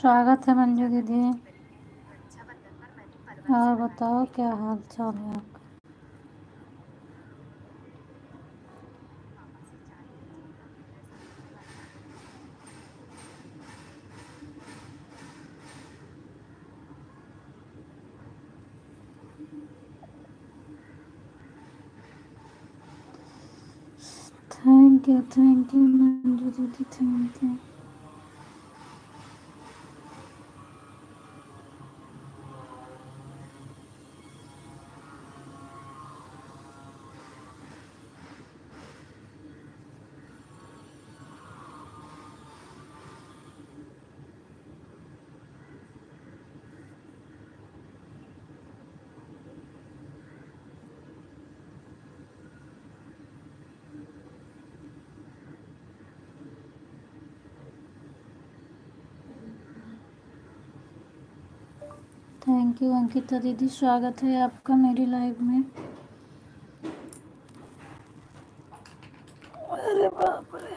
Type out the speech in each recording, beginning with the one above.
स्वागत है मंजू दीदी। और बताओ क्या हाल चाल है आपका। थैंक यू मंजू दीदी, thank you. Thank you Ankita दीदी, स्वागत है आपका मेरी लाइव में। अरे बाप रे।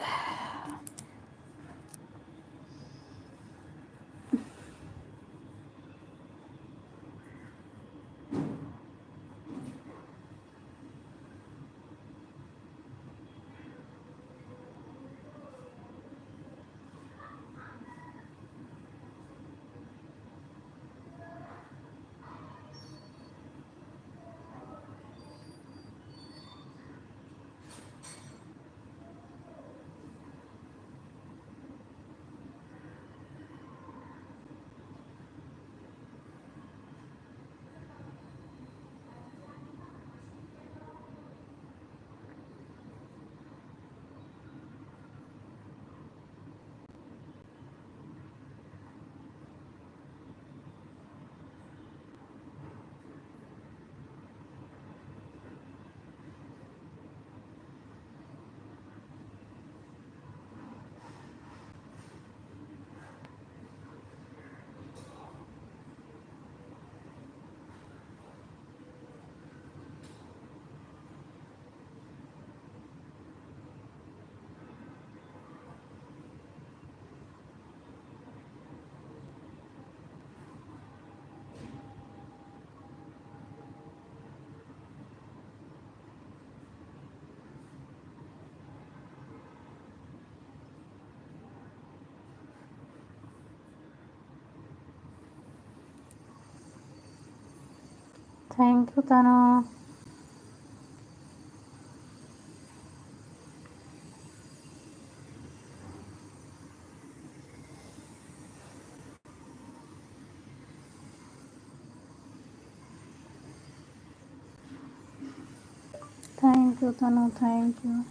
Thank you Tanu. Thank you Tanu, thank you.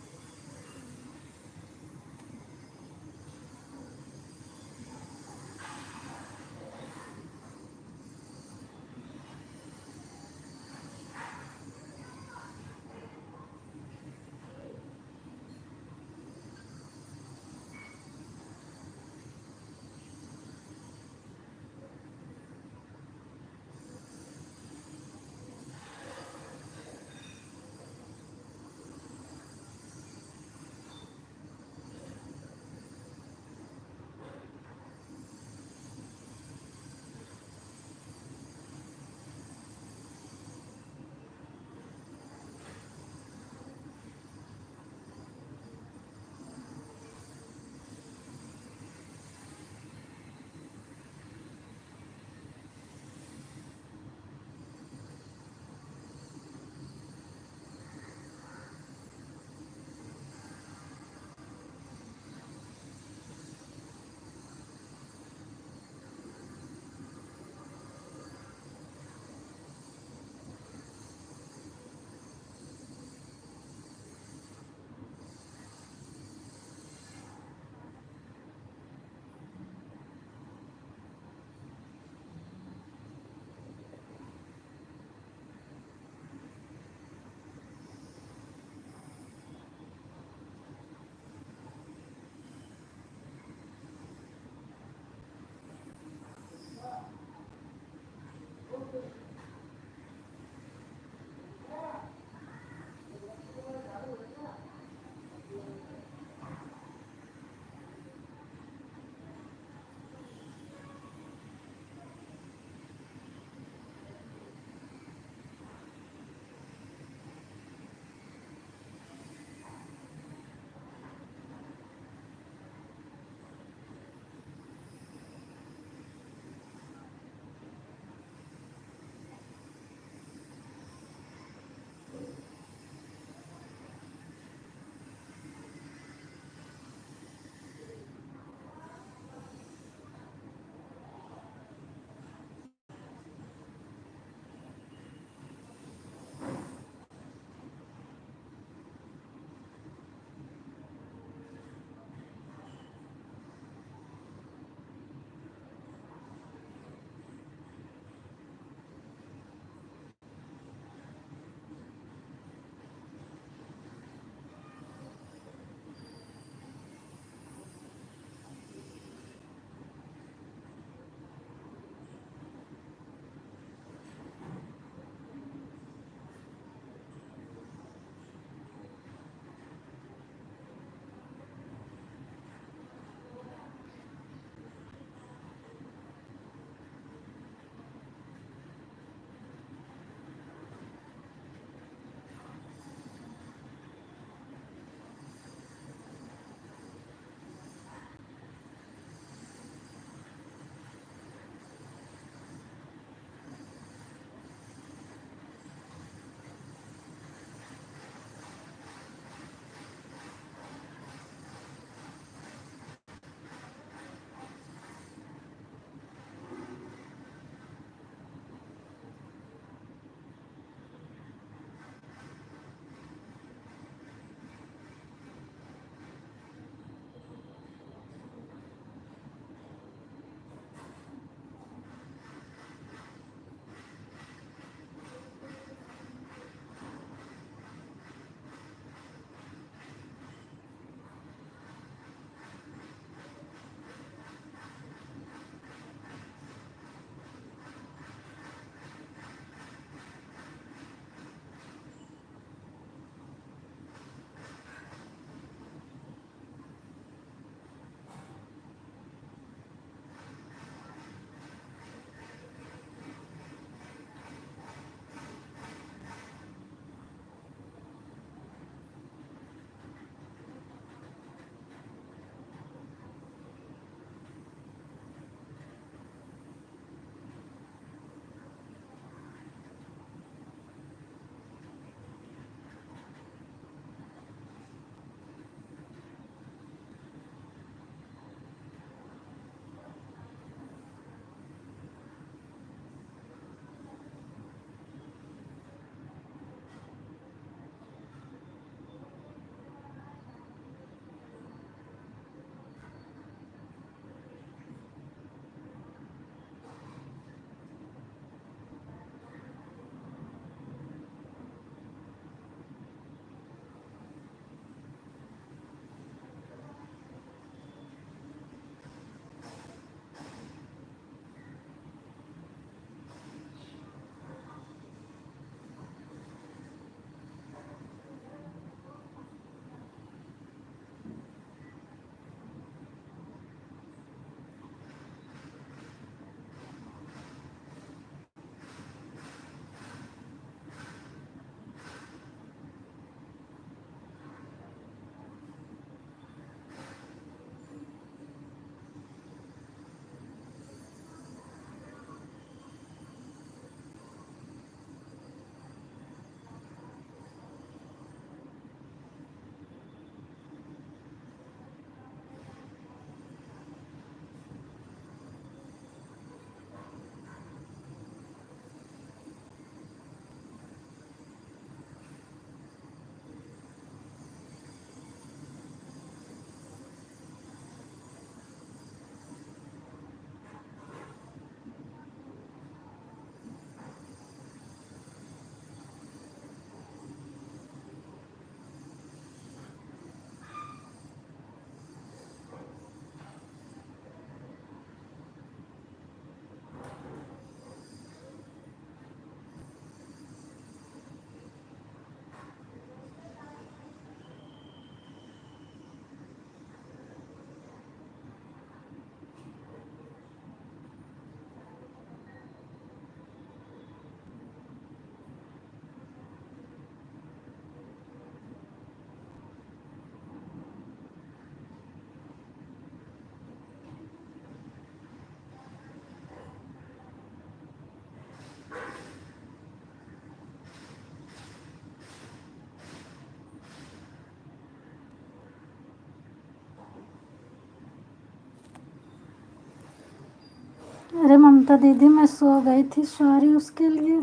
अरे ममता दीदी, मैं सो गई थी, सॉरी उसके लिए।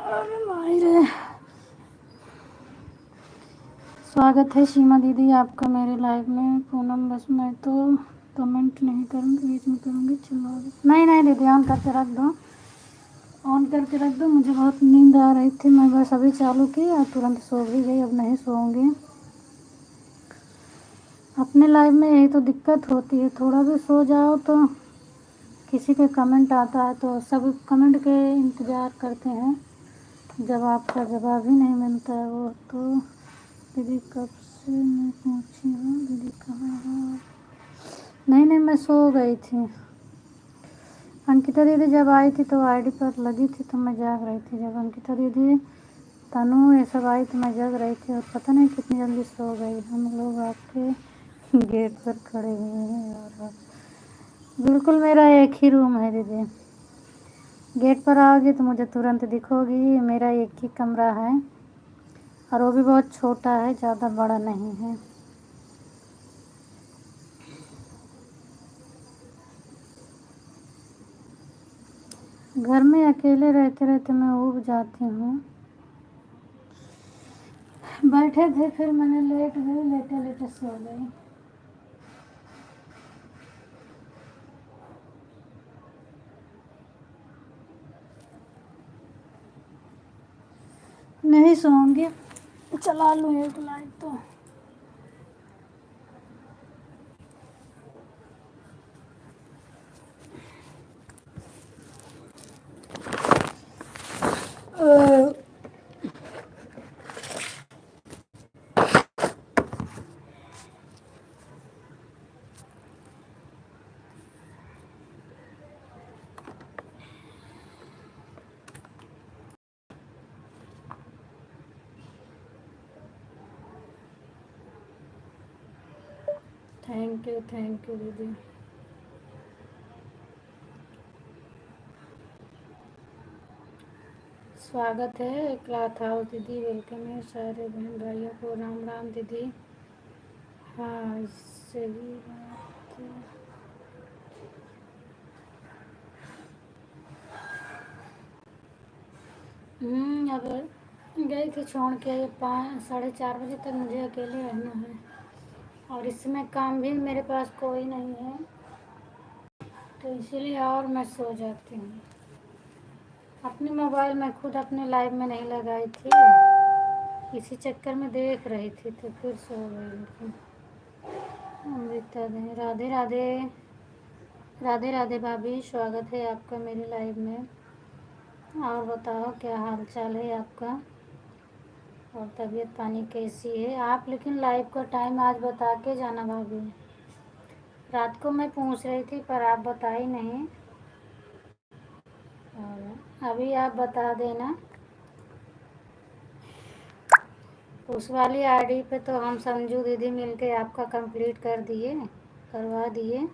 अरे माई रे। स्वागत है सीमा दीदी आपका मेरे लाइव में। पूनम, बस मैं तो कमेंट नहीं करूँगी, बीच में करूँगी। चलो नहीं नहीं दीदी, ऑन करके रख दो, ऑन करके रख दो। मुझे बहुत नींद आ रही थी, मैं बस अभी चालू की और तुरंत सो भी गई। अब नहीं सोऊंगी। अपने लाइव में यही तो दिक्कत होती है, थोड़ा भी सो जाओ तो किसी के कमेंट आता है तो सब कमेंट के इंतज़ार करते हैं, जब आपका जवाब ही नहीं मिलता है। वो तो दीदी कब से मैं पूछी हूँ, दीदी कहाँ हो? नहीं नहीं, मैं सो गई थी। अंकिता दीदी जब आई थी तो आईडी पर लगी थी, तो मैं जाग रही थी। जब अंकिता दीदी, तनु, ये सब आई तो मैं जग रही थी और पता नहीं कितनी जल्दी सो गई। हम लोग आपके गेट पर खड़े हुए हैं और बिल्कुल मेरा एक ही रूम है दीदी। गेट पर आओगी तो मुझे तुरंत दिखोगी। मेरा एक ही कमरा है और वो भी बहुत छोटा है, ज़्यादा बड़ा नहीं है। घर में अकेले रहते रहते मैं ऊब जाती हूँ। बैठे थे, फिर मैंने लेट गई, लेटे लेटे सो गई। नहीं सोऊंगी, चला लूँ एक लाइट तो। थैंक यू दीदी। स्वागत है क्लॉथ हाउस दीदी, वेलकम है सारे बहन भाइयों को। राम राम दीदी। हाँ सही बात है। अब गई थी छोड़ के, 5 साढ़े 4 बजे तक मुझे अकेले रहना है और इस समय काम भी मेरे पास कोई नहीं है, तो इसीलिए और मैं सो जाती हूँ। अपनी मोबाइल में खुद अपने लाइव में नहीं लगाई थी, इसी चक्कर में देख रही थी तो फिर सो गई। लेकिन अमृता दें, राधे राधे। राधे राधे भाभी, स्वागत है आपका मेरे लाइव में। और बताओ क्या हाल चाल है आपका और तबीयत पानी कैसी है आप? लेकिन लाइव का टाइम आज बता के जाना भाभी। रात को मैं पूछ रही थी पर आप बताई नहीं, और अभी आप बता देना। उस वाली आईडी पे तो हम संजू दीदी मिलके आपका कंप्लीट कर दिए, करवा दिए।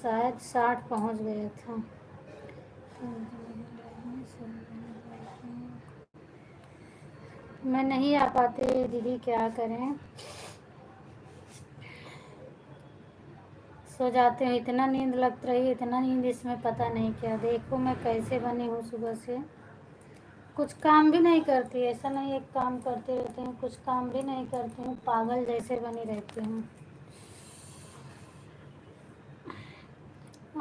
शायद 60 पहुंच गया था। मैं नहीं आ पाती दीदी, क्या करें, सो जाते हैं। इतना नींद लग रही है, इतना नींद इसमें पता नहीं क्या। देखो मैं कैसे बनी हूँ, सुबह से कुछ काम भी नहीं करती। ऐसा नहीं एक काम करती रहती हूँ, कुछ काम भी नहीं करती हूँ, पागल जैसे बनी रहती हूँ।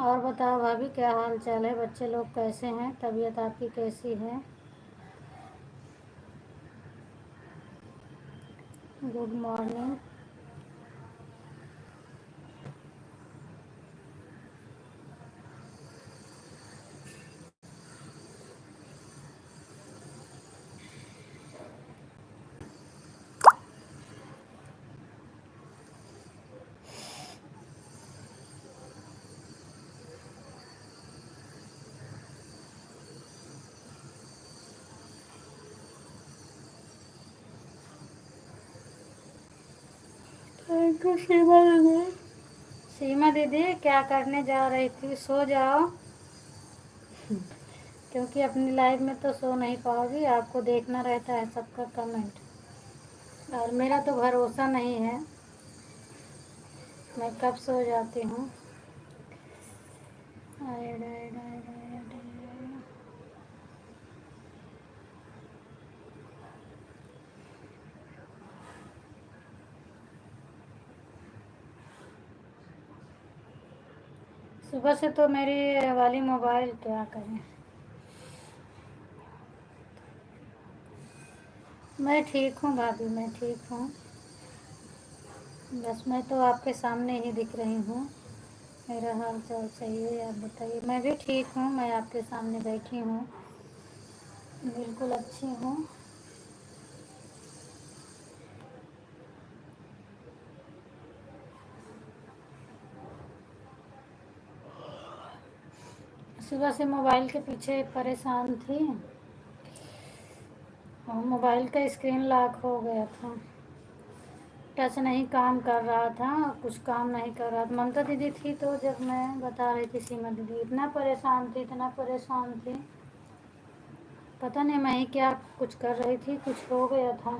और बताओ भाभी क्या हाल चाल है, बच्चे लोग कैसे हैं, तबीयत आपकी कैसी है? Good morning. थैंक यू सीमा दीदी। सीमा दीदी क्या करने जा रही थी? सो जाओ, क्योंकि अपनी लाइफ में तो सो नहीं पाओगी, आपको देखना रहता है सबका कमेंट और मेरा तो भरोसा नहीं है। मैं कब सो जाती हूँ। आए, डाए, डाए, डाए, डाए। सुबह से तो मेरी वाली मोबाइल क्या करें। मैं ठीक हूँ भाभी, मैं ठीक हूँ। बस मैं तो आपके सामने ही दिख रही हूँ। मेरा हाल चाल सही है, आप बताइए। मैं भी ठीक हूँ, मैं आपके सामने बैठी हूँ, बिल्कुल अच्छी हूँ। सुबह से मोबाइल के पीछे परेशान थी और मोबाइल का स्क्रीन लॉक हो गया था। टच नहीं काम कर रहा था, कुछ काम नहीं कर रहा था। ममता दीदी थी तो जब मैं बता रही थी, सीमा दीदी इतना परेशान थी, इतना परेशान थी, पता नहीं मैं ही क्या कुछ कर रही थी, कुछ हो गया था।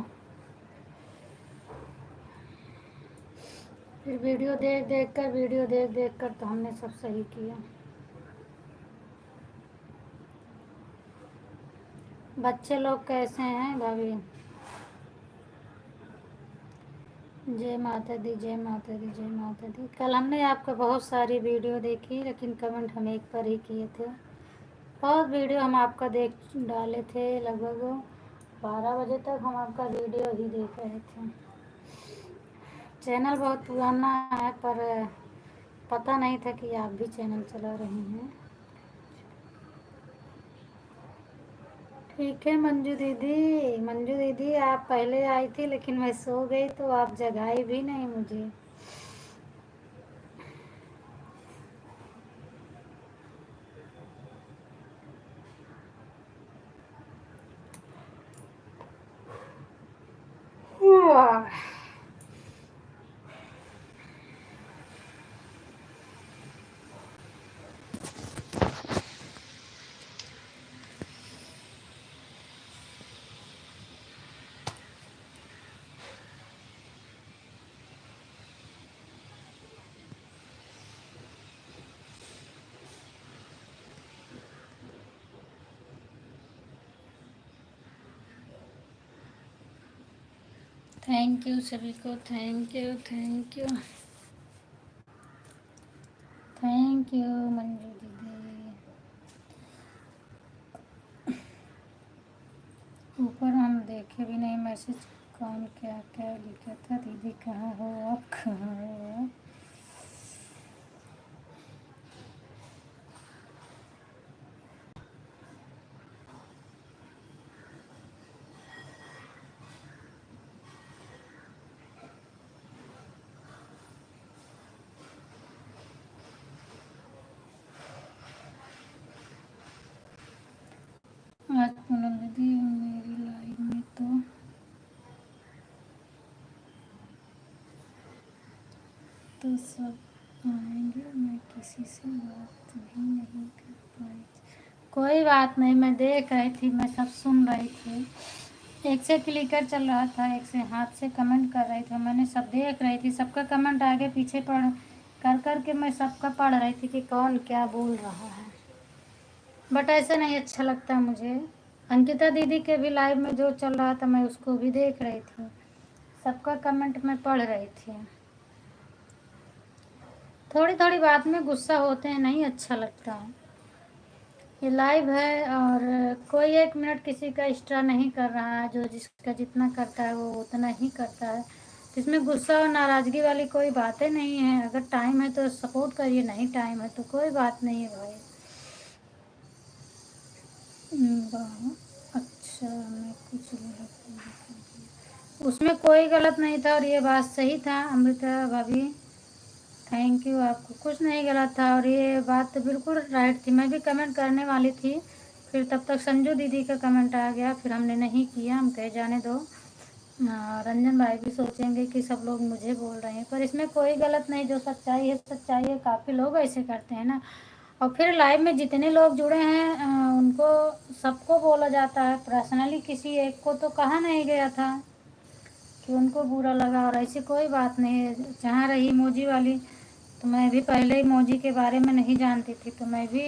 फिर वीडियो देख देख कर तो हमने सब सही किया। बच्चे लोग कैसे हैं भाभी? जय माता दी, जय माता दी, जय माता दी। कल हमने आपका बहुत सारी वीडियो देखी, लेकिन कमेंट हम एक पर ही किए थे। बहुत वीडियो हम आपका देख डाले थे, लगभग 12 बजे तक हम आपका वीडियो ही देख रहे थे। चैनल बहुत पुराना है, पर पता नहीं था कि आप भी चैनल चला रही हैं। ठीक है मंजू दीदी, मंजू दीदी आप पहले आई थी, लेकिन मैं सो गई तो आप जगाई भी नहीं मुझे। थैंक यू सभी को, thank you, thank you, thank you Manju दीदी। ऊपर हम देखे भी नहीं मैसेज, कौन क्या क्या लिखा था। दीदी कहाँ हो आप, कहाँ हो आप? आज पूनम दीदी मेरी लाइफ में तो सब आएंगे, मैं किसी से बात भी नहीं कर पाई। कोई बात नहीं, मैं देख रही थी, मैं सब सुन रही थी। एक से क्लिकर चल रहा था, एक से हाथ से कमेंट कर रही थी, मैंने सब देख रही थी। सबका कमेंट आगे पीछे पढ़ कर कर के मैं सबका पढ़ रही थी कि कौन क्या बोल रहा है। बट ऐसा नहीं अच्छा लगता मुझे। अंकिता दीदी के भी लाइव में जो चल रहा था मैं उसको भी देख रही थी, सबका कमेंट मैं पढ़ रही थी। थोड़ी थोड़ी बात में गुस्सा होते हैं, नहीं अच्छा लगता। ये लाइव है और कोई 1 मिनट किसी का एक्स्ट्रा नहीं कर रहा है, जो जिसका जितना करता है वो उतना ही करता है। तो इसमें गुस्सा और नाराज़गी वाली कोई बातें नहीं है। अगर टाइम है तो सपोर्ट करिए, नहीं टाइम है तो कोई बात नहीं है भाई। अच्छा, मैं कुछ गलत उसमें कोई गलत नहीं था और ये बात सही था अमृता भाभी। थैंक यू, आपको कुछ नहीं गलत था और ये बात तो बिल्कुल राइट थी। मैं भी कमेंट करने वाली थी, फिर तब तक संजू दीदी का कमेंट आ गया, फिर हमने नहीं किया। हम कहे जाने दो, रंजन भाई भी सोचेंगे कि सब लोग मुझे बोल रहे हैं, पर इसमें कोई गलत नहीं। जो सच्चाई है सच्चाई है, काफ़ी लोग ऐसे करते हैं ना। और फिर लाइव में जितने लोग जुड़े हैं उनको सबको बोला जाता है, पर्सनली किसी एक को तो कहा नहीं गया था कि उनको बुरा लगा, और ऐसी कोई बात नहीं है। जहाँ रही इमोजी वाली, तो मैं भी पहले इमोजी के बारे में नहीं जानती थी, तो मैं भी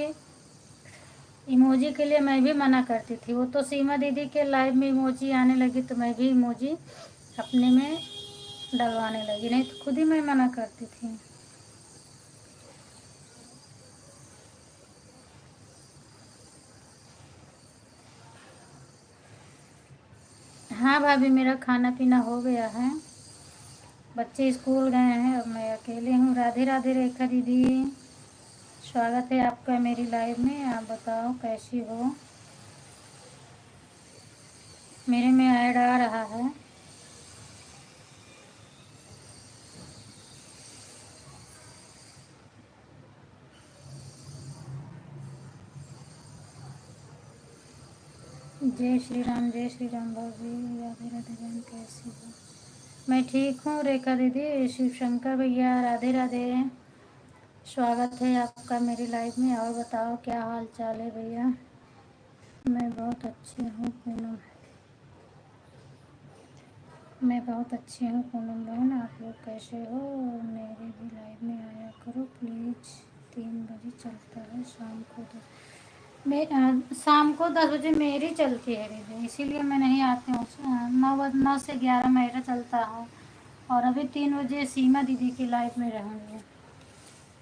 इमोजी के लिए मैं भी मना करती थी। वो तो सीमा दीदी के लाइव में इमोजी आने लगी तो मैं भी इमोजी अपने में डलवाने लगी, नहीं तो खुद ही मैं मना करती थी। हाँ भाभी, मेरा खाना पीना हो गया है, बच्चे स्कूल गए हैं, अब मैं अकेले हूँ। राधे राधे रेखा दीदी, स्वागत है आपका मेरी लाइव में। आप बताओ कैसी हो? मेरे में ऐड आ रहा है। जय श्री राम, जय श्री राम भाभी। राधे राधे बहन, कैसी हो? मैं ठीक हूँ रेखा दीदी। शिव शंकर भैया, राधे राधे, स्वागत है आपका मेरी लाइफ में। और बताओ क्या हाल चाल है भैया? मैं बहुत अच्छी हूँ पूनम। मैं बहुत अच्छी हूँ पूनम बहन, आप लोग कैसे हो? मेरे भी लाइव में आया करो प्लीज़। 3 बजे चलता है शाम को। शाम को 10 बजे मेरी चलती है दीदी, इसीलिए मैं नहीं आती हूँ। 9 से 11 मेरा चलता है, और अभी 3 बजे सीमा दीदी की लाइफ में रहूँगी।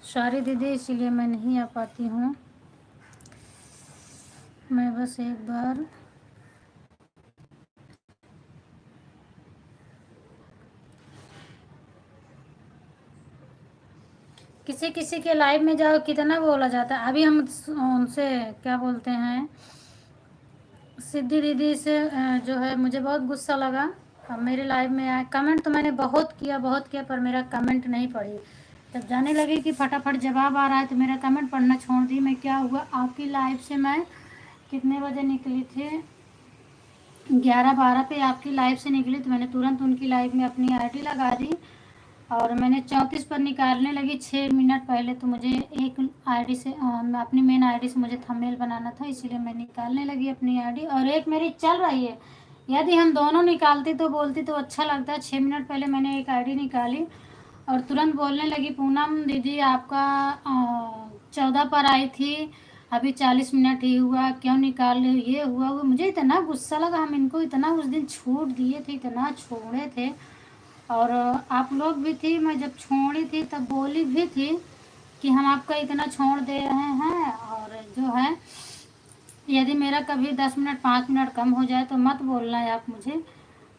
सॉरी दीदी, इसीलिए मैं नहीं आ पाती हूँ। मैं बस एक बार किसी किसी के लाइव में जाओ, कितना बोला जाता है। अभी हम उनसे क्या बोलते हैं, सिद्धि दीदी से जो है, मुझे बहुत गुस्सा लगा। अब मेरे लाइव में आए, कमेंट तो मैंने बहुत किया बहुत किया, पर मेरा कमेंट नहीं पढ़ी। जब जाने लगी कि फटाफट जवाब आ रहा है तो मेरा कमेंट पढ़ना छोड़ दी। मैं क्या हुआ, आपकी लाइव से मैं कितने बजे निकली थी, 11-12 पे आपकी लाइव से निकली, तो मैंने तुरंत उनकी लाइव में अपनी आईडी लगा दी, और मैंने 34 पर निकालने लगी 6 मिनट पहले। तो मुझे एक आईडी से अपनी मेन आईडी से मुझे थंबनेल बनाना था, इसीलिए मैं निकालने लगी अपनी आईडी, और एक मेरी चल रही है। यदि हम दोनों निकालती तो बोलती तो अच्छा लगता। 6 मिनट पहले मैंने एक आईडी निकाली और तुरंत बोलने लगी, पूनम दीदी आपका 14 पर आई थी, अभी 40 मिनट ही हुआ, क्यों निकाल रहे हो, ये हुआ वो। मुझे इतना गुस्सा लगा, हम इनको इतना उस दिन छूट दिए थे, इतना छोड़े थे, और आप लोग भी थी। मैं जब छोड़ी थी तब बोली भी थी कि हम आपका इतना छोड़ दे रहे हैं, और जो है यदि मेरा कभी 10 मिनट 5 मिनट कम हो जाए तो मत बोलना है आप मुझे।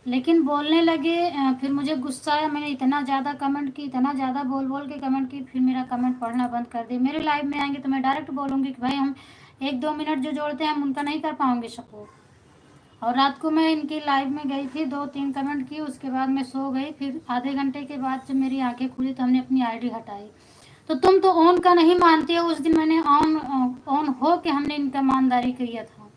लेकिन बोलने लगे, फिर मुझे गुस्सा आया, मैंने इतना ज़्यादा कमेंट की, इतना ज़्यादा बोल बोल के कमेंट की, फिर मेरा कमेंट पढ़ना बंद कर दिया। मेरे लाइव में आएंगे तो मैं डायरेक्ट बोलूँगी कि भाई हम 1-2 मिनट जो जोड़ते हैं हम उनका नहीं कर पाएंगे सपोर्ट। और रात को मैं इनकी लाइव में गई थी, 2-3 कमेंट की, उसके बाद मैं सो गई। फिर आधे घंटे के बाद जब मेरी आंखें खुली तो हमने अपनी आईडी हटाई। तो तुम तो ऑन का नहीं मानती हो, उस दिन मैंने ऑन हो के हमने इनका ईमानदारी किया था,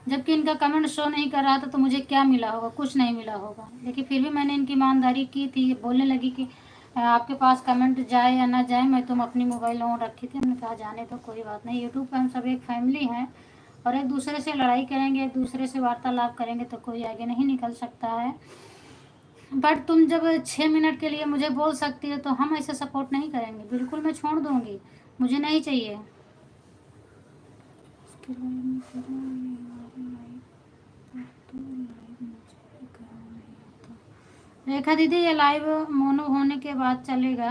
जबकि इनका कमेंट शो नहीं कर रहा था। तो मुझे क्या मिला होगा, कुछ नहीं मिला होगा, लेकिन फिर भी मैंने इनकी ईमानदारी की थी। बोलने लगी कि आपके पास कमेंट जाए या ना जाए, मैं तुम अपनी मोबाइल ऑन रखी थी। हमने कहा जाने तो कोई बात नहीं, यूट्यूब पर हम सब एक फैमिली हैं, और एक दूसरे से लड़ाई करेंगे, एक दूसरे से वार्तालाप करेंगे तो कोई आगे नहीं निकल सकता है। बट तुम जब 6 मिनट के लिए मुझे बोल सकती हो तो हम ऐसे सपोर्ट नहीं करेंगे, बिल्कुल मैं छोड़ दूंगी, मुझे नहीं चाहिए। रेखा दीदी, ये लाइव मोनो होने के बाद चलेगा,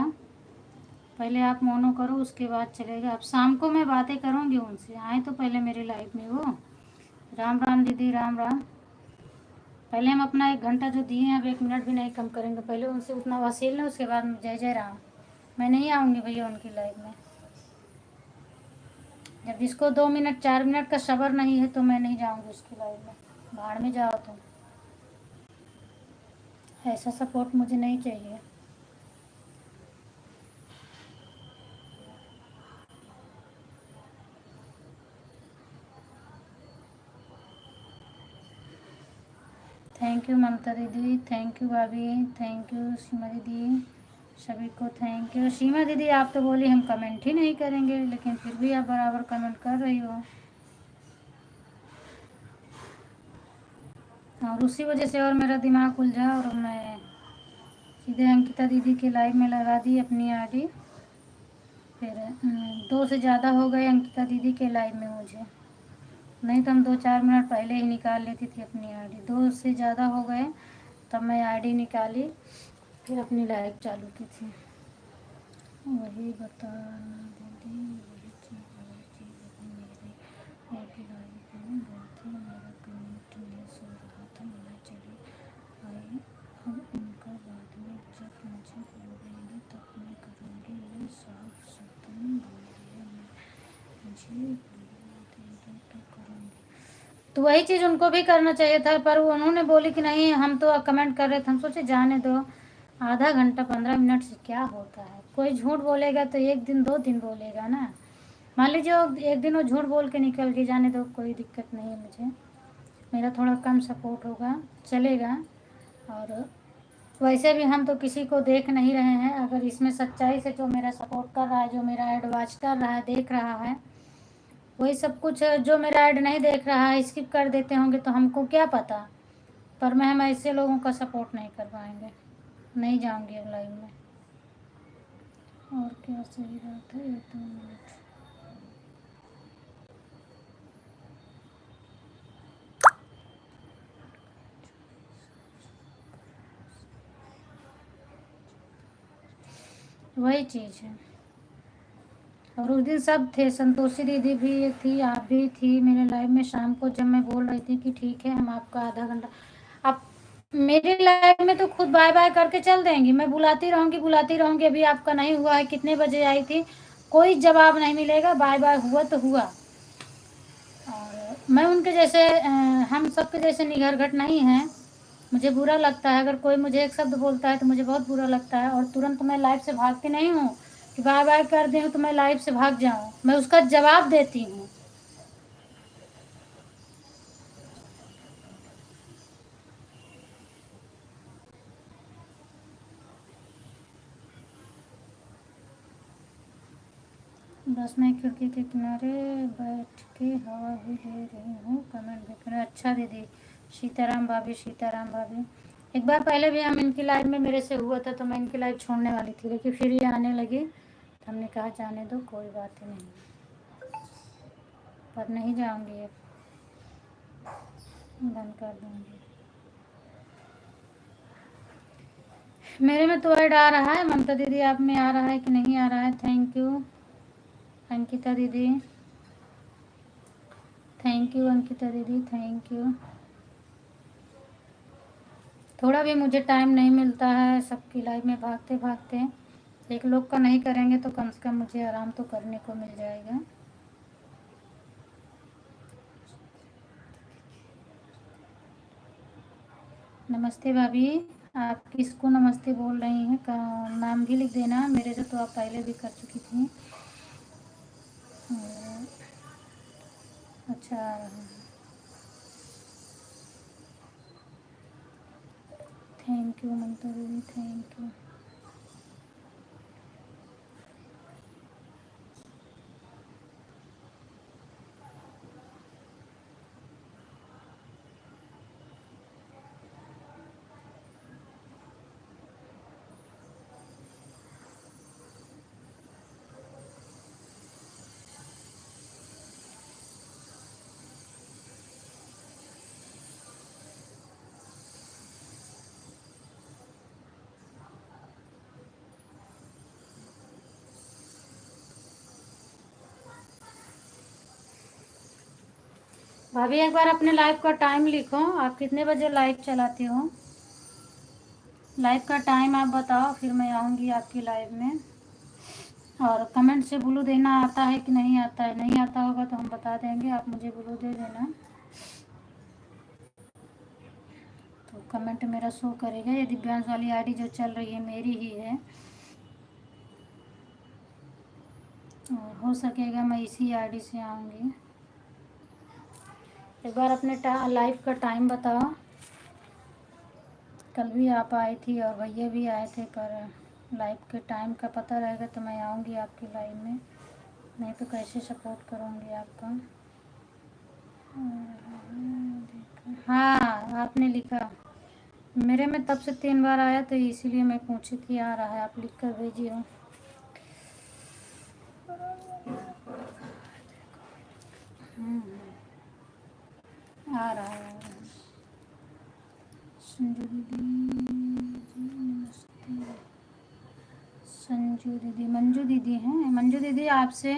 पहले आप मोनो करो उसके बाद चलेगा। अब शाम को मैं बातें करूँगी उनसे, आए तो पहले मेरी लाइफ में वो। राम राम दीदी, राम राम। पहले हम अपना 1 घंटा जो दिए हैं, अब 1 मिनट भी नहीं कम करेंगे, पहले उनसे उतना वसील लें, उसके बाद जय जय राम। मैं नहीं आऊँगी भैया उनकी लाइफ में। जब जिसको 2 मिनट 4 मिनट का सब्र नहीं है तो मैं नहीं जाऊँगी उसकी लाइफ में। भाड़ में जाओ तुम, ऐसा सपोर्ट मुझे नहीं चाहिए। थैंक यू ममता दीदी, थैंक यू भाभी, थैंक यू सीमा दीदी, सभी को थैंक यू। सीमा दीदी आप तो बोली हम कमेंट ही नहीं करेंगे, लेकिन फिर भी आप बराबर कमेंट कर रही हो, और उसी वजह से और मेरा दिमाग उलझा और मैं सीधे अंकिता दीदी के लाइव में लगा दी अपनी आईडी। फिर 2 से ज़्यादा हो गए अंकिता दीदी के लाइव में मुझे, नहीं तो हम 2-4 मिनट पहले ही निकाल लेती थी अपनी आईडी। 2 से ज़्यादा हो गए तब मैं आईडी निकाली, फिर अपनी लाइव चालू की थी। वही बताना दीदी, वही चीज़ अभी मेरे एक लाइव में गई थी, मेरा कमेंट नहीं सो रहा था, मैं चली आई। अब उनका बाद में जब मुझे बोलेंगे तब मैं करूँगी, ये साफ सतम बोल दिया मैं, मुझे बोलने देंगे तो करूँगी। तो वही चीज़ उनको भी करना चाहिए था, पर उन्होंने बोली कि नहीं हम तो कमेंट कर रहे थे। हम सोचे जाने दो, आधा घंटा 15 मिनट से क्या होता है। कोई झूठ बोलेगा तो 1 दिन 2 दिन बोलेगा ना। मान लीजिए एक दिन वो झूठ बोल के निकल के, जाने दो, कोई दिक्कत नहीं है मुझे। मेरा थोड़ा कम सपोर्ट होगा, चलेगा। और वैसे भी हम तो किसी को देख नहीं रहे हैं। अगर इसमें सच्चाई से जो मेरा सपोर्ट कर रहा है, जो मेरा ऐड वॉच कर रहा है, देख रहा है, वही सब कुछ जो मेरा ऐड नहीं देख रहा है, स्किप कर देते होंगे तो हमको क्या पता। पर मैं हम ऐसे लोगों का सपोर्ट नहीं कर पाएंगे। नहीं जाऊंगी अब लाइव में। और क्या सही बात है, 1-2 मिनट। वही चीज़ है। और उस दिन सब थे, संतोषी दीदी भी थी, आप भी थी मेरे लाइव में शाम को, जब मैं बोल रही थी कि ठीक है हम आपका आधा घंटा। आप मेरे लाइव में तो खुद बाय बाय करके चल देंगी, मैं बुलाती रहूँगी। अभी आपका नहीं हुआ है, कितने बजे आई थी, कोई जवाब नहीं मिलेगा। बाय बाय हुआ तो हुआ। और मैं उनके जैसे हम सबके जैसे निगरघट नहीं है। मुझे बुरा लगता है, अगर कोई मुझे एक शब्द बोलता है तो मुझे बहुत बुरा लगता है, और तुरंत मैं लाइव से भागती नहीं हूँ कि बाय बाय कर दी हूँ तो मैं लाइव से भाग जाऊँ। मैं उसका जवाब देती हूँ। बस मैं खिड़की के किनारे बैठ के हवा भी ले रही हूँ, कमेंट भी कर। अच्छा दीदी, सीताराम भाभी, सीताराम भाभी। एक बार पहले भी हम इनकी लाइव में मेरे से हुआ था, तो मैं इनकी लाइव छोड़ने वाली थी, लेकिन फिर ये आने लगी तो हमने कहा जाने दो, कोई बात ही नहीं। पर नहीं जाऊँगी, अब बंद कर दूँगी। मेरे में तो ऐड आ रहा है। ममता दीदी आप में आ रहा है कि नहीं आ रहा है? थैंक यू अंकिता दीदी, थैंक यू अंकिता दीदी, थैंक यू। थोड़ा भी मुझे टाइम नहीं मिलता है सबकी लाइफ में भागते भागते। एक लोग का नहीं करेंगे तो कम से कम मुझे आराम तो करने को मिल जाएगा। नमस्ते भाभी, आप किसको नमस्ते बोल रही हैं? का नाम भी लिख देना, मेरे से तो आप पहले भी कर चुकी थी। अच्छा आ रहा है। थैंक यू ममता दीदी, थैंक यू। भाभी एक बार अपने लाइव का टाइम लिखो, आप कितने बजे लाइव चलाती हो? लाइव का टाइम आप बताओ, फिर मैं आऊँगी आपकी लाइव में। और कमेंट से ब्लू देना आता है कि नहीं आता है? नहीं आता होगा तो हम बता देंगे, आप मुझे ब्लू दे देना तो कमेंट मेरा शो करेगा। ये दिव्यांश वाली आईडी जो चल रही है मेरी ही है, और हो सकेगा मैं इसी आईडी से आऊँगी। एक बार अपने लाइव का टाइम बताओ। कल भी आप आई थी और भैया भी आए थे, पर लाइव के टाइम का पता रहेगा तो मैं आऊँगी आपकी लाइव में, नहीं तो कैसे सपोर्ट करूँगी आपका। हाँ आपने लिखा, मेरे में तब से 3 बार आया तो इसीलिए मैं पूछी थी आ रहा है, आप लिख कर भेजी हो। आ रहा है। संजू दीदी नमस्ते। संजू दीदी, मंजू दीदी हैं, मंजू दीदी आपसे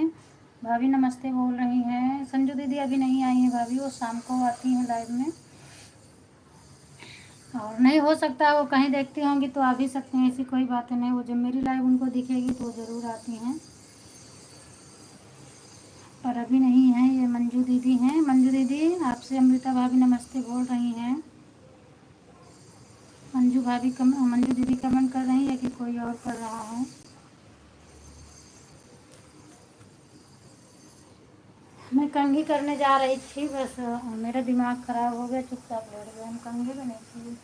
भाभी नमस्ते बोल रही हैं। संजू दीदी अभी नहीं आई हैं भाभी, वो शाम को आती हैं लाइव में, और नहीं हो सकता वो कहीं देखती होंगी तो आ भी सकती हैं, ऐसी कोई बात नहीं। वो जब मेरी लाइव उनको दिखेगी तो वो ज़रूर आती हैं, पर अभी नहीं है। ये मंजू दीदी हैं। मंजू दीदी आपसे अमृता भाभी नमस्ते बोल रही हैं। मंजू दीदी कमेंट कर रही है कि कोई और कर रहा है। मैं कंघी करने जा रही थी, बस मेरा दिमाग ख़राब हो गया, चुपचाप बैठ गए हम, कंघी भी नहीं की।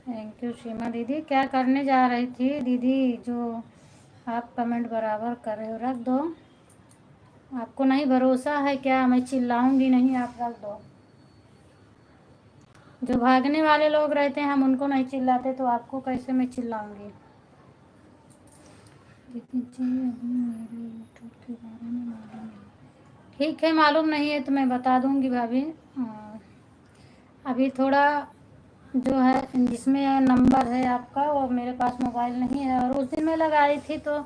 थैंक यू सीमा दीदी। क्या करने जा रही थी दीदी? जो आप कमेंट बराबर कर रहे हो रख दो। आपको नहीं भरोसा है क्या? मैं चिल्लाऊंगी नहीं, आप रख दो। जो भागने वाले लोग रहते हैं हम उनको नहीं चिल्लाते, तो आपको कैसे मैं चिल्लाऊंगी? दीदी जी अभी मेरे यूट्यूब के बारे में मालूम नहीं। ठीक है, मालूम नहीं है तो मैं बता दूंगी भाभी। अभी थोड़ा जो है जिसमें नंबर है आपका वो मेरे पास मोबाइल नहीं है, और उस दिन मैं लगाई थी तो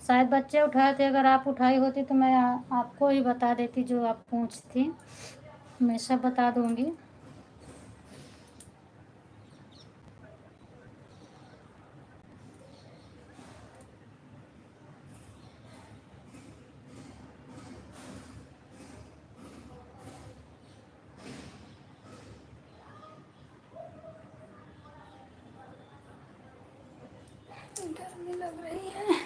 शायद बच्चे उठाए थे। अगर आप उठाई होती तो मैं आपको ही बता देती जो आप पूछ थी, मैं सब बता दूंगी। गर्मी लग रही है।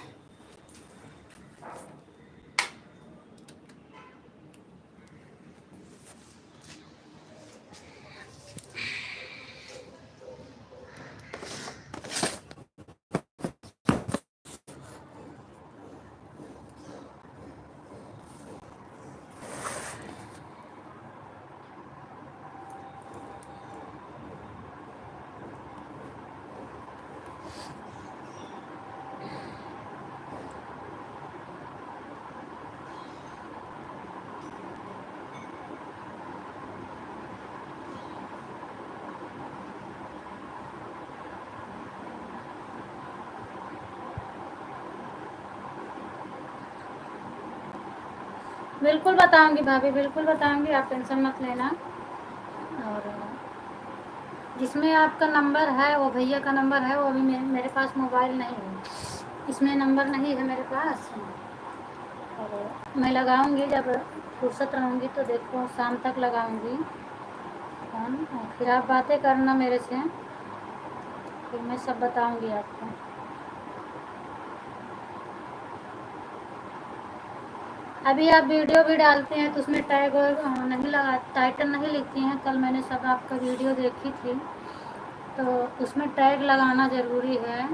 बिल्कुल बताऊंगी भाभी, बिल्कुल बताऊंगी, आप टेंशन मत लेना। और जिसमें आपका नंबर है वो भैया का नंबर है, वो अभी मेरे पास मोबाइल नहीं है, इसमें नंबर नहीं है मेरे पास। और मैं लगाऊंगी जब फुर्सत रहूँगी तो देखो शाम तक लगाऊंगी फ़ोन, और फिर आप बातें करना मेरे से, फिर मैं सब बताऊंगी आपको। अभी आप वीडियो भी डालते हैं तो उसमें टैग नहीं लगा, टाइटल नहीं लिखती हैं। कल मैंने सब आपका वीडियो देखी थी, तो उसमें टैग लगाना ज़रूरी है,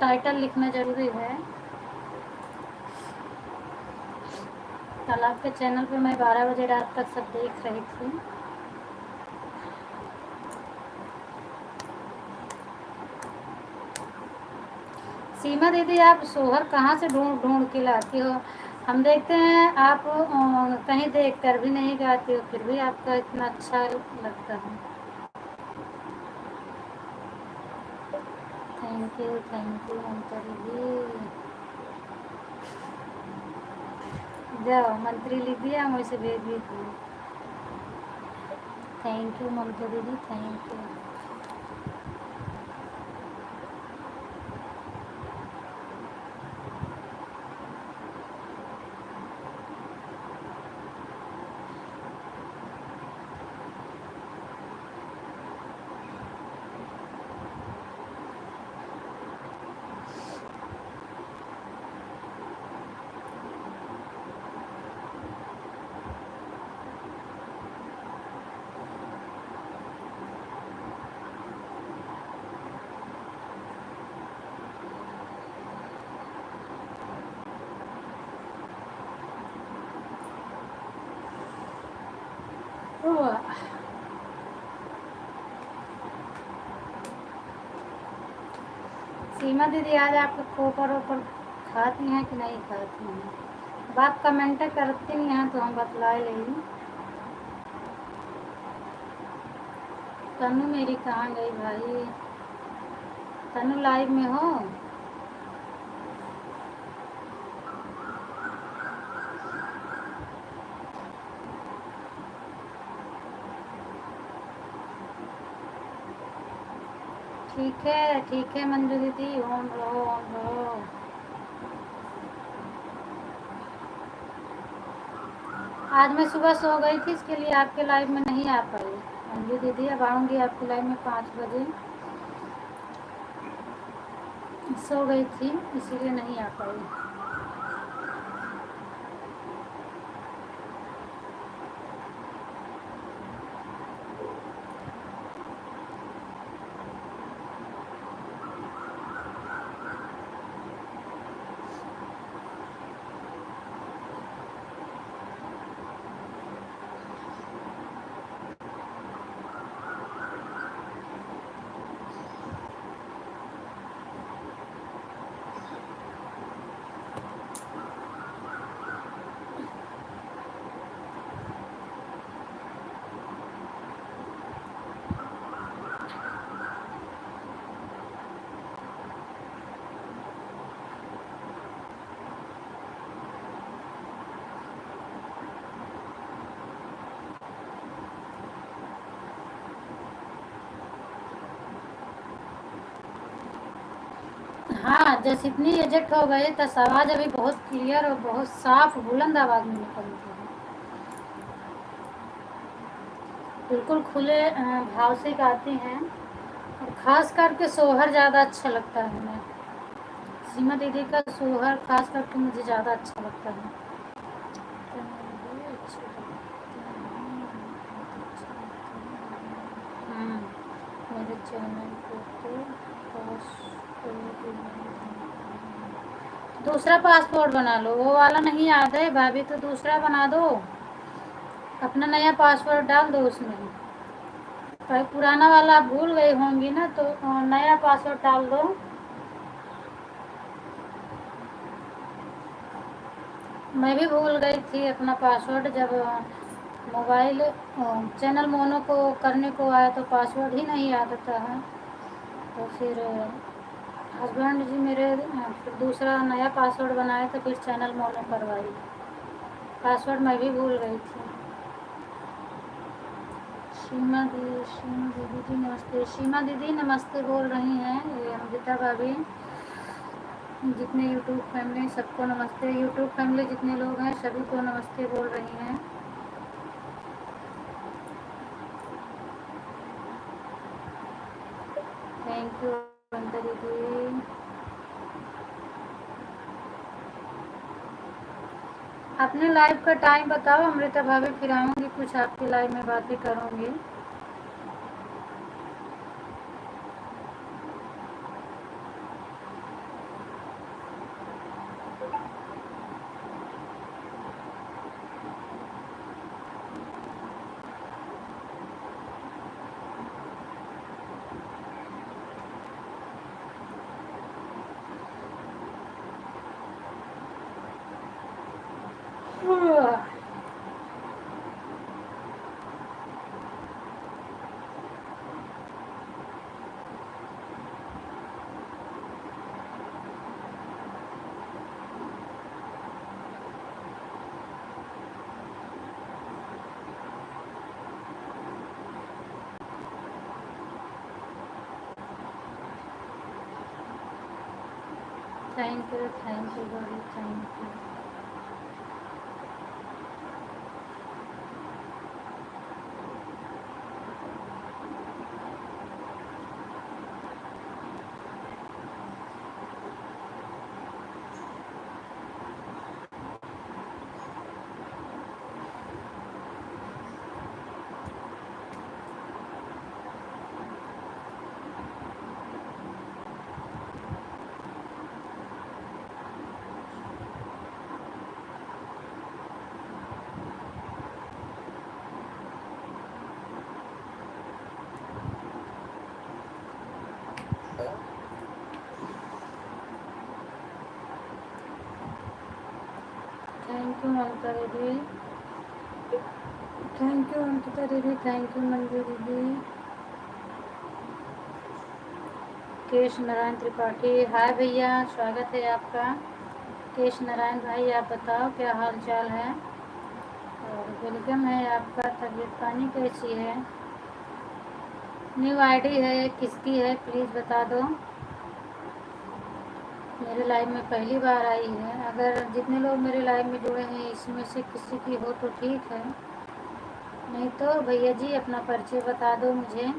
टाइटल लिखना ज़रूरी है। कल आपके चैनल पे मैं 12 बजे रात तक सब देख रही थी। सीमा दीदी आप सोहर कहाँ से ढूंढ ढूंढ के लाती हो? हम देखते हैं आप कहीं देख कर भी नहीं गाती हो, फिर भी आपका इतना अच्छा लगता है। थैंक यू ममता दीदी। जाओ मंत्री लिख दिया, हम वैसे भेज भी दिए। थैंक यू ममता दीदी, थैंक यू। ओह, सीमा दीदी आज आप कोपर ओपर खाती हैं कि नहीं खाती हैं? अब आप कमेंट करती नहीं हैं तो हम बतला लेंगे। तनु मेरी कहाँ गई भाई? तनु लाइव में हो? ठीक है मंजू दीदी, ऑन रहो ऑन रहो। आज मैं सुबह सो गई थी, इसके लिए आपके लाइव में नहीं आ पाई मंजू दीदी। अब आऊँगी आपके लाइव में 5 बजे। सो गई थी इसीलिए नहीं आ पाई। हाँ, जैसे इतनी एजेट हो गई तो आवाज़ अभी बहुत क्लियर और बहुत साफ बुलंद आवाज़ में निकलती है। बिल्कुल खुले भाव से गाती हैं और ख़ास करके सोहर ज़्यादा अच्छा लगता है हमें। सीमा दीदी का सोहर ख़ास करके मुझे ज़्यादा अच्छा लगता है। मेरे चैनल को तो दूसरा पासपोर्ट बना लो, वो वाला नहीं याद है भाभी तो दूसरा बना दो, अपना नया पासवर्ड डाल दो उसमें। भाई पुराना वाला आप भूल गई होंगी ना, तो नया पासवर्ड डाल दो। मैं भी भूल गई थी अपना पासवर्ड, जब मोबाइल चैनल मोनो को करने को आया तो पासवर्ड ही नहीं याद आता है। तो फिर हस्बैंड जी मेरे फिर दूसरा नया पासवर्ड बनाए तो फिर चैनल मोनो करवाई। पासवर्ड मैं भी भूल गई थी। सीमा दीदी जी नमस्ते। सीमा दीदी नमस्ते बोल रही हैं, ये अमृता भाभी, जितने यूट्यूब फैमिली सबको नमस्ते। यूट्यूब फैमिली जितने लोग हैं सभी को नमस्ते बोल रही हैं। थैंक यू अमृता दीदी। अपने लाइव का टाइम बताओ अमृता भाभी, फिर आऊँगी कुछ आपके लाइव में बातें करूँगी। Thank you gaudy, thank you. Ankita दीदी, थैंक यू अंकिता दीदी, थैंक यू मंजू दीदी। केश नारायण त्रिपाठी, हाय भैया, स्वागत है आपका। केश नारायण भाई, आप बताओ क्या हाल चाल है, और वेलकम है आपका। तबीयत पानी कैसी है? न्यू आईडी है, किसकी है प्लीज़ बता दो। मेरे लाइव में पहली बार आई है। अगर जितने लोग मेरे लाइव में जुड़े हैं इसमें से किसी की हो तो ठीक है, नहीं तो भैया जी अपना परिचय बता दो मुझे।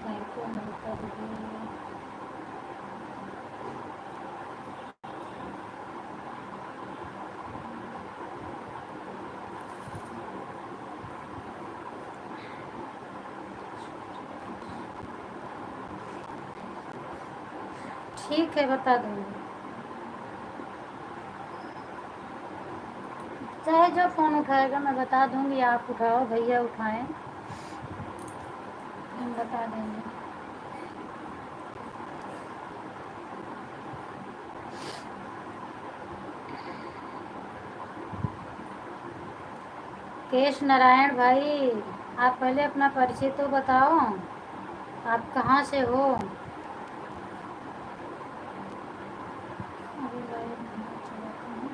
थैंक यू अमृता दीदी। ठीक है, बता दूँगी। चाहे जो फ़ोन उठाएगा मैं बता दूँगी, आप उठाओ भैया उठाएं, हम बता देंगे। केश नारायण भाई, आप पहले अपना परिचय तो बताओ, आप कहाँ से हो? अभी लाइव नहीं चलाते हैं।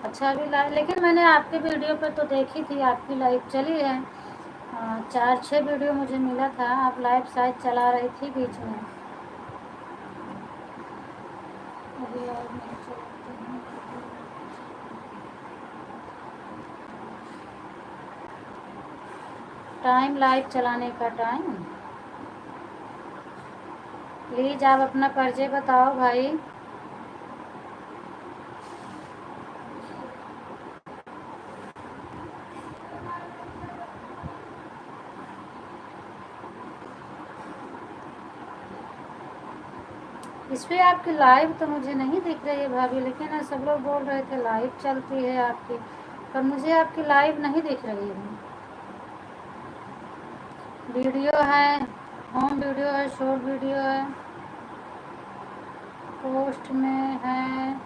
अच्छा, अभी लाइव, लेकिन मैंने आपके वीडियो पे तो देखी थी, आपकी लाइव चली है। 4-6 वीडियो मुझे मिला था, आप लाइव शायद चला रही थी बीच में। अभी लाइव नहीं चलाते हैं। टाइम, लाइव चलाने का टाइम, प्लीज़ आप अपना परिचय बताओ भाई। इस पे आपकी लाइव तो मुझे नहीं दिख रही है भाभी, लेकिन सब लोग बोल रहे थे लाइव चलती है आपकी, पर मुझे आपकी लाइव नहीं दिख रही है। वीडियो है, होम वीडियो है, शॉर्ट वीडियो है, पोस्ट में है,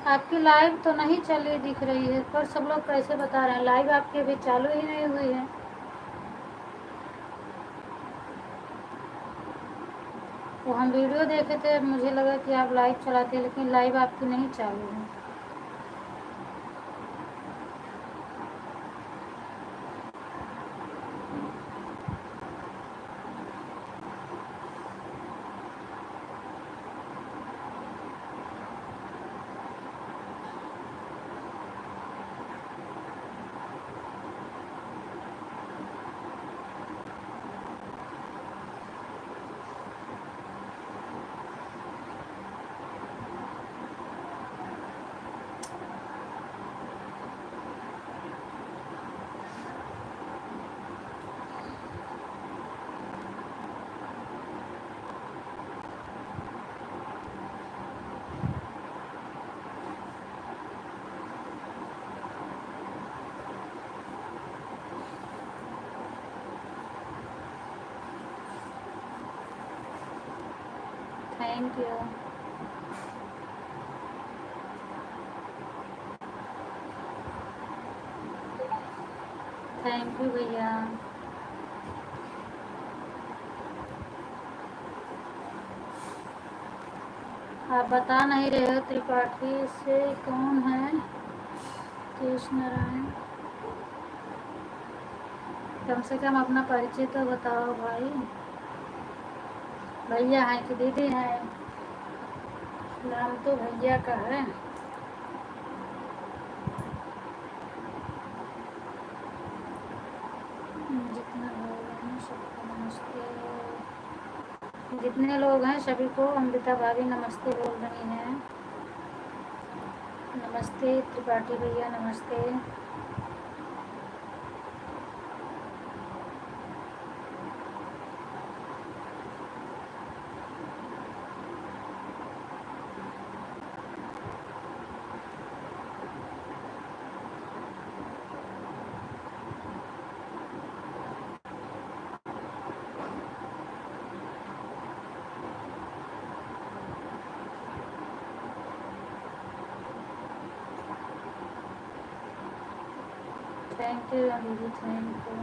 आपकी लाइव तो नहीं चली दिख रही है। पर सब लोग कैसे बता रहे हैं लाइव आपकी अभी चालू ही नहीं हुई है। तो हम वीडियो देखे थे, मुझे लगा कि आप लाइव चलाते हैं, लेकिन लाइव आपकी नहीं चालू है। Thank you. थैंक यू भैया। आप बता नहीं रहे हो त्रिपाठी से कौन है? केश नारायण, कम से कम अपना परिचय तो बताओ भाई। भैया हैं कि दीदी हैं? नाम तो भैया का है। जितना लोग हैं सबको नमस्ते। जितने लोग हैं सभी को अमृता भाभी नमस्ते बोल रही हैं। नमस्ते त्रिपाठी भैया, नमस्ते। थैंक यू दीदी, थैंक यू।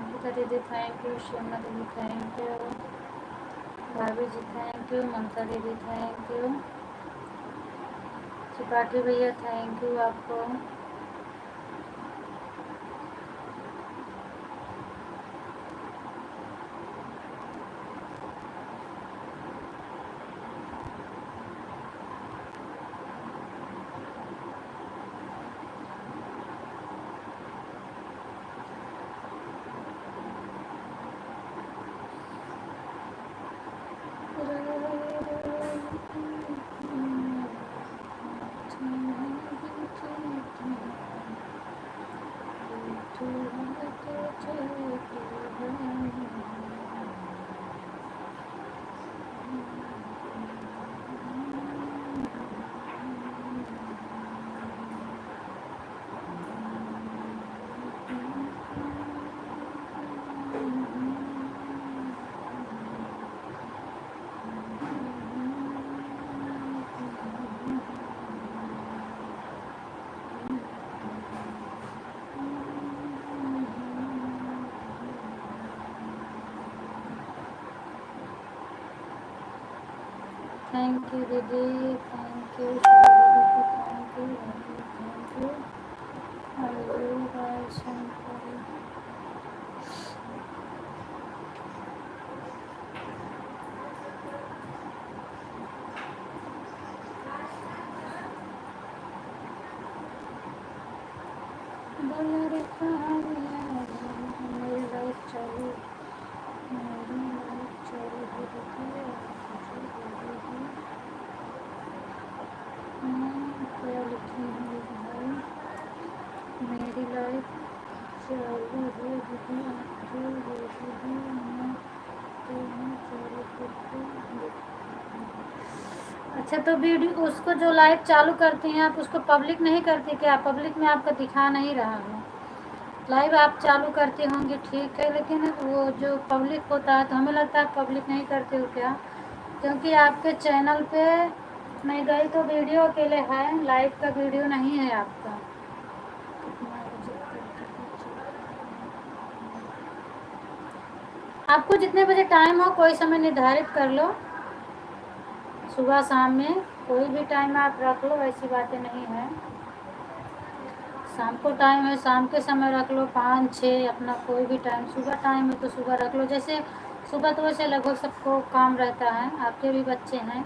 अमृता दीदी थैंक यू, शिवना दीदी थैंक यू, भाभी जी थैंक यू, ममता दीदी थैंक यू, त्रिपाठी भैया थैंक यू आपको। थैंक यू दीदी, थैंक यू दीदी को, थैंक यू, थैंक यू। मेरी लाइफ चालू, मेरी लाइफ चालू हो रही है। क्या लिखी है भाई? मेरी लाइफ चालू हो रही है, जो हो रही है तो मैं चालू करके। अच्छा, तो वीडियो उसको जो लाइव चालू करती हैं आप, उसको पब्लिक नहीं करती क्या? पब्लिक में आपका दिखा नहीं रहा है। लाइव आप चालू करती होंगी ठीक है, लेकिन वो जो पब्लिक होता है तो हमें लगता है पब्लिक नहीं करते हो क्या? क्योंकि आपके चैनल पे मैं गई तो वीडियो अकेले है, लाइव का वीडियो नहीं है आपका। आपको जितने बजे टाइम हो कोई समय निर्धारित कर लो, सुबह शाम में कोई भी टाइम आप रख लो, ऐसी बातें नहीं है। शाम को टाइम है शाम के समय रख लो, 5 6 अपना कोई भी टाइम। सुबह टाइम है तो सुबह रख लो। जैसे सुबह तो वैसे लगभग सबको काम रहता है, आपके भी बच्चे हैं,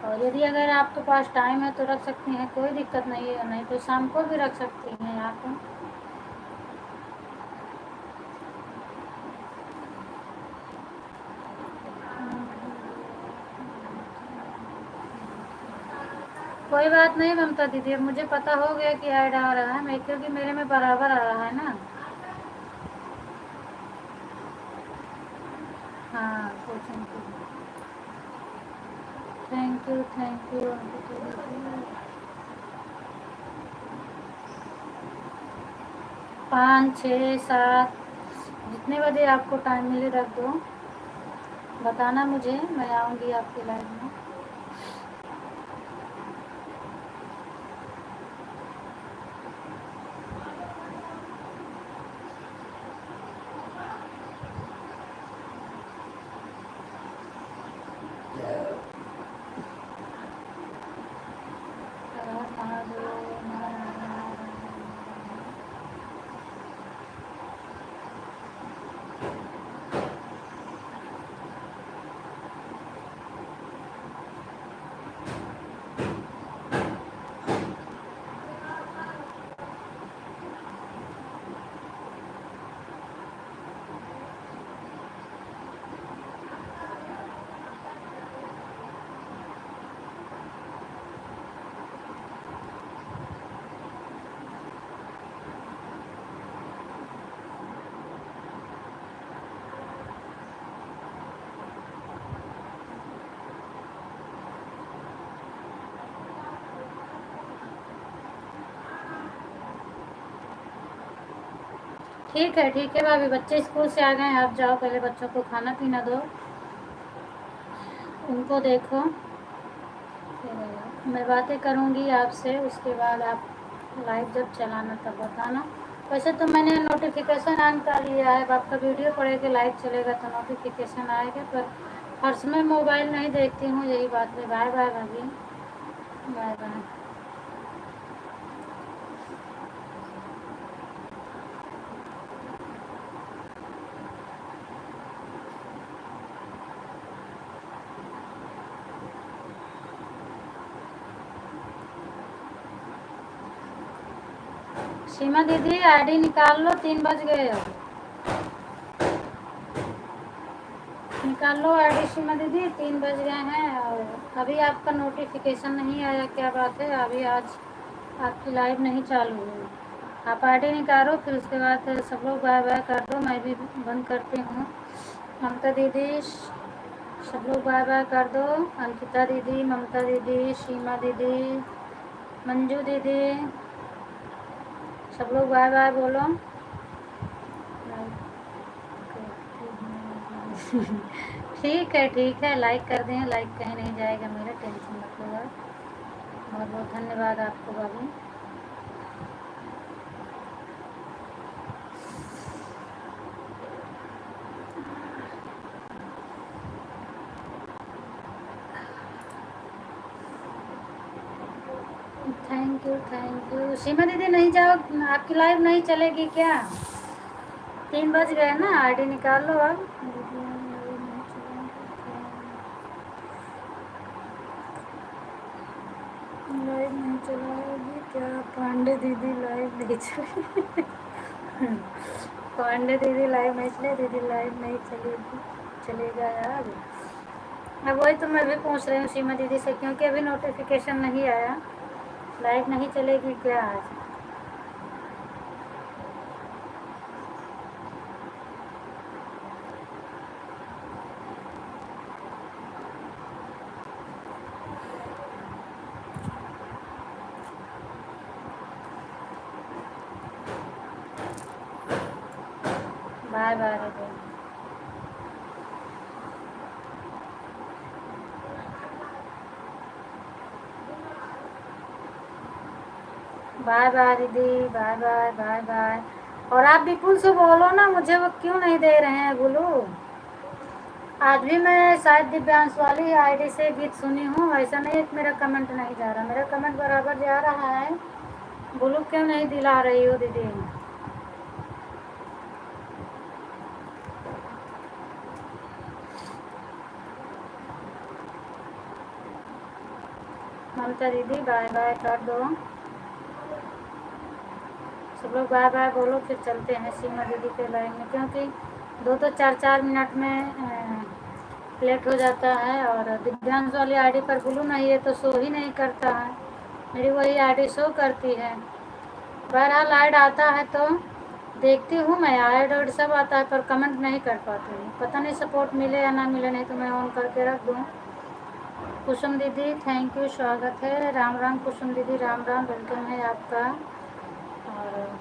और यदि अगर आपके पास टाइम है तो रख सकती हैं, कोई दिक्कत नहीं है। नहीं तो शाम को भी रख सकती हैं आप। कोई बात नहीं ममता दीदी, अब मुझे पता हो गया कि ऐड आ रहा है, मैं क्योंकि मेरे में बराबर आ रहा है ना। हाँ, थैंक यू, थैंक यू। 5 6 7 जितने बजे आपको टाइम मिले रख दो, बताना मुझे, मैं आऊँगी आपके लाइव में। ठीक है भाभी, बच्चे स्कूल से आ गए हैं, आप जाओ पहले बच्चों को खाना पीना दो, उनको देखो, फिर मैं बातें करूँगी आपसे, उसके बाद आप लाइव जब चलाना तब बताना। वैसे तो मैंने नोटिफिकेशन ऑन कर लिया है, अब आपका वीडियो पड़ेगा लाइव चलेगा तो नोटिफिकेशन आएगा, पर हर समय मोबाइल नहीं देखती हूँ, यही बात है। बाय बाय भाभी, बाय बाय। सीमा दीदी आईडी निकाल लो, 3 बज गए अब, निकाल लो आईडी सीमा दीदी, 3 बज गए हैं और अभी आपका नोटिफिकेशन नहीं आया, क्या बात है? अभी आज आपकी लाइव नहीं चालू हुई। आप आईडी निकालो, फिर उसके बाद सब लोग बाय बाय कर दो, मैं भी बंद करती हूँ। ममता दीदी, सब लोग बाय बाय कर दो। अंकिता दीदी, ममता दीदी, सीमा दीदी, मंजू दीदी, सब लोग बाय बाय बोलो। ठीक है, लाइक कर दें, लाइक कहीं नहीं जाएगा मेरा, टेंशन मत लो आप। बहुत बहुत धन्यवाद आपको भाभी। थैंक यू सीमा दीदी, नहीं जाओ, आपकी लाइव नहीं चलेगी क्या? 3 बज गए ना, आईडी निकाल लो अब। लाइव नहीं चलाएगी क्या पांडे दीदी? लाइव नहीं चलेगी। पांडे दीदी लाइव नहीं चले, दीदी लाइव नहीं चलेगी, चलेगा यार। अब वही तो मैं भी पूछ रही हूँ सीमा दीदी से, क्योंकि अभी नोटिफिकेशन नहीं आया। लाइव नहीं चलेगी क्या आज? बाय बाय दीदी, बाय बाय दीदी, बाय बाय बाय बाय। और आप विपुल से बोलो ना, मुझे वो क्यों नहीं दे रहे हैं बोलो। आज भी मैं शायद दिव्यांश वाली आईडी से गीत सुनी हूँ, ऐसा नहीं है कि मेरा कमेंट नहीं जा रहा, मेरा कमेंट बराबर जा रहा है। बोलो क्यों नहीं दिला रही हो दीदी? ममता दीदी बाय बाय कर दो, सब लोग बाय बाय बोलो, फिर चलते हैं सीमा दीदी के लाइन में, क्योंकि 2 4 4 मिनट में लेट हो जाता है। और दिव्यांश वाली आईडी पर बोलूँ नहीं, ये तो शो ही नहीं करता है, मेरी वही आईडी शो करती है। बहरहाल ऐड आता है तो देखती हूँ मैं, ऐड और सब आता है, पर कमेंट नहीं कर पाती हूँ, पता नहीं सपोर्ट मिले या ना मिले, नहीं तो मैं ऑन करके रख दूँ। कुसुम दीदी थैंक यू, स्वागत है। राम राम कुसुम दीदी, राम राम, वेलकम है आपका। और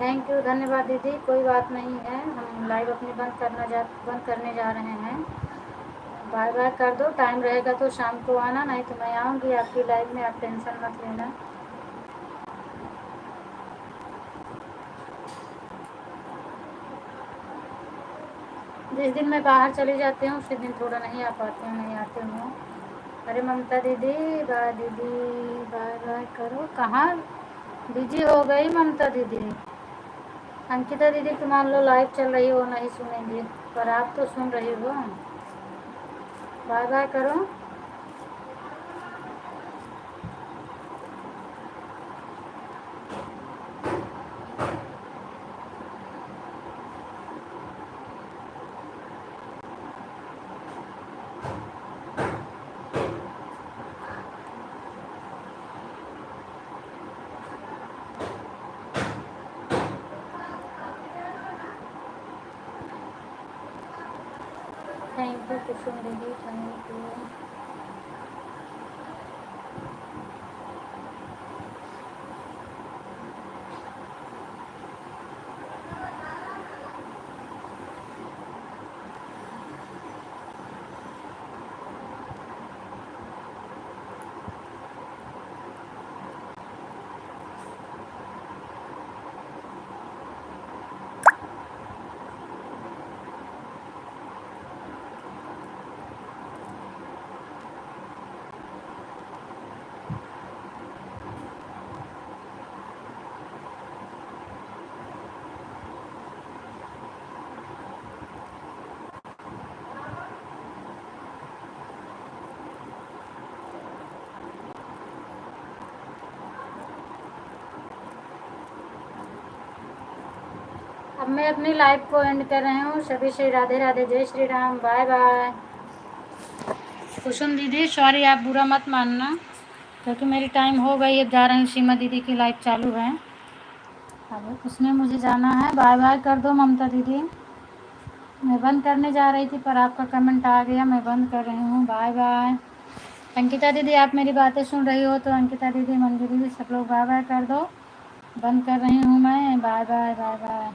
थैंक यू, धन्यवाद दीदी। कोई बात नहीं है, हम लाइव अपनी बंद करने जा रहे हैं। बाय बाय कर दो, टाइम रहेगा तो शाम को आना, नहीं तो मैं आऊँगी आपकी लाइव में, आप टेंशन मत लेना। जिस दिन मैं बाहर चली जाती हूँ उसी दिन थोड़ा नहीं आ पाती हूँ, नहीं आती हूँ। अरे ममता दीदी, बाय दीदी, बाय बाय करो। कहाँ बिजी हो गई ममता दीदी? अंकिता दीदी तो मान लो लाइव चल रही हो नहीं सुनेंगी, पर आप तो सुन रही हो। बाय बाय करो। थैंक यू कुसुम दीदी, थैंक यू। अब मैं अपनी लाइफ को एंड कर रही हूँ। सभी से राधे राधे, जय श्री राम, बाय बाय। कुसुम दीदी सॉरी, आप बुरा मत मानना, क्योंकि मेरी टाइम हो गई। अब जा रही हूँ, सीमा दीदी की लाइव चालू है, अब उसमें मुझे जाना है। बाय बाय कर दो ममता दीदी। मैं बंद करने जा रही थी पर आपका कमेंट आ गया, मैं बंद कर रही हूँ। Bye bye. अंकिता दीदी आप मेरी बातें सुन रही हो तो अंकिता दीदी, मंजू दीदी, सब लोग बाय बाय कर दो। बंद कर रही हूँ मैं। Bye bye bye bye.